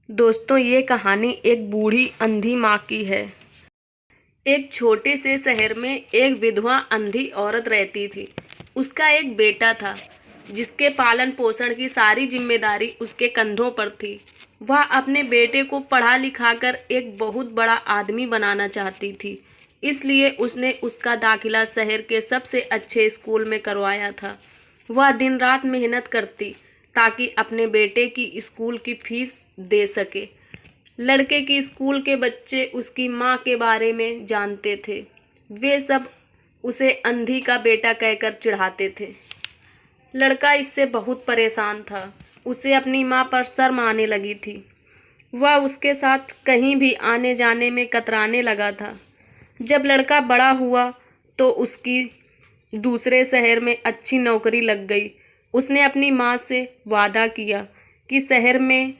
दोस्तों, ये कहानी एक बूढ़ी अंधी माँ की है। एक छोटे से शहर में एक विधवा अंधी औरत रहती थी। उसका एक बेटा था जिसके पालन पोषण की सारी जिम्मेदारी उसके कंधों पर थी। वह अपने बेटे को पढ़ा लिखा कर एक बहुत बड़ा आदमी बनाना चाहती थी। इसलिए उसने उसका दाखिला शहर के सबसे अच्छे स्कूल में करवाया था। वह दिन रात मेहनत करती ताकि अपने बेटे की स्कूल की फीस दे सके। लड़के की स्कूल के बच्चे उसकी माँ के बारे में जानते थे। वे सब उसे अंधी का बेटा कहकर चिढ़ाते थे। लड़का इससे बहुत परेशान था। उसे अपनी माँ पर शर्म आने लगी थी। वह उसके साथ कहीं भी आने जाने में कतराने लगा था। जब लड़का बड़ा हुआ तो उसकी दूसरे शहर में अच्छी नौकरी लग गई। उसने अपनी माँ से वादा किया कि शहर में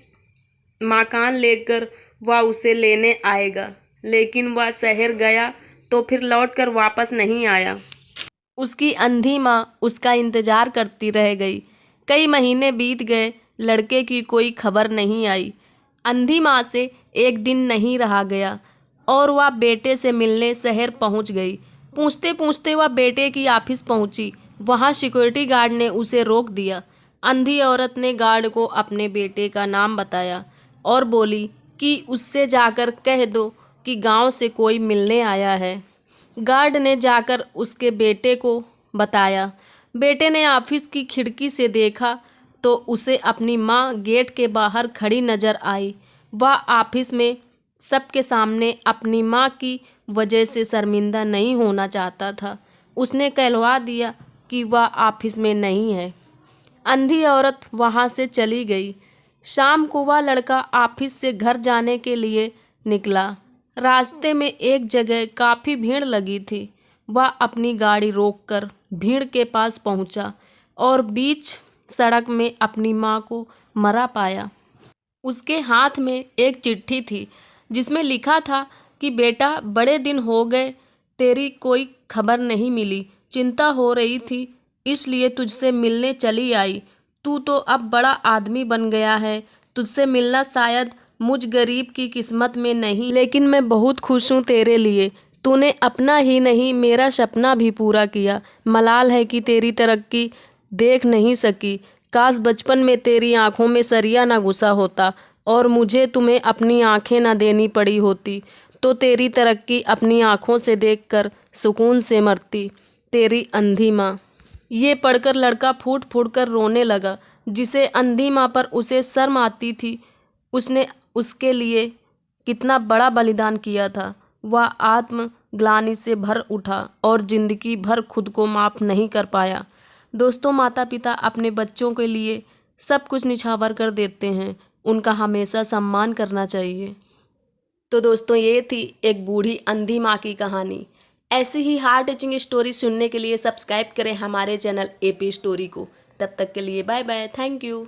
मकान लेकर वह उसे लेने आएगा, लेकिन वह शहर गया तो फिर लौटकर वापस नहीं आया। उसकी अंधी माँ उसका इंतजार करती रह गई। कई महीने बीत गए, लड़के की कोई खबर नहीं आई। अंधी माँ से एक दिन नहीं रहा गया और वह बेटे से मिलने शहर पहुँच गई। पूछते पूछते वह बेटे की ऑफिस पहुँची। वहाँ सिक्योरिटी गार्ड ने उसे रोक दिया। अंधी औरत ने गार्ड को अपने बेटे का नाम बताया और बोली कि उससे जाकर कह दो कि गांव से कोई मिलने आया है। गार्ड ने जाकर उसके बेटे को बताया। बेटे ने ऑफिस की खिड़की से देखा तो उसे अपनी माँ गेट के बाहर खड़ी नजर आई। वह ऑफिस में सबके सामने अपनी माँ की वजह से शर्मिंदा नहीं होना चाहता था। उसने कहलवा दिया कि वह ऑफिस में नहीं है। अंधी औरत वहाँ से चली गई। शाम को वह लड़का ऑफिस से घर जाने के लिए निकला। रास्ते में एक जगह काफ़ी भीड़ लगी थी। वह अपनी गाड़ी रोककर भीड़ के पास पहुंचा और बीच सड़क में अपनी माँ को मरा पाया। उसके हाथ में एक चिट्ठी थी जिसमें लिखा था कि बेटा, बड़े दिन हो गए, तेरी कोई खबर नहीं मिली। चिंता हो रही थी इसलिए तुझसे मिलने चली आई। तू तो अब बड़ा आदमी बन गया है। तुझसे मिलना शायद मुझ गरीब की किस्मत में नहीं, लेकिन मैं बहुत खुश हूँ तेरे लिए। तूने अपना ही नहीं मेरा सपना भी पूरा किया। मलाल है कि तेरी तरक्की देख नहीं सकी। काश बचपन में तेरी आंखों में सरिया ना घुसा होता और मुझे तुम्हें अपनी आंखें ना देनी पड़ी होती, तो तेरी तरक्की अपनी आंखों से देखकर सुकून से मरती। तेरी अंधी माँ। ये पढ़कर लड़का फूट फूट कर रोने लगा। जिसे अंधी माँ पर उसे शर्म आती थी, उसने उसके लिए कितना बड़ा बलिदान किया था। वह आत्मग्लानि से भर उठा और जिंदगी भर खुद को माफ़ नहीं कर पाया। दोस्तों, माता पिता अपने बच्चों के लिए सब कुछ निछावर कर देते हैं। उनका हमेशा सम्मान करना चाहिए। तो दोस्तों, ये थी एक बूढ़ी अंधी माँ की कहानी। ऐसी ही हार्ट टचिंग स्टोरी सुनने के लिए सब्सक्राइब करें हमारे चैनल एपी स्टोरी को। तब तक के लिए बाय बाय, थैंक यू।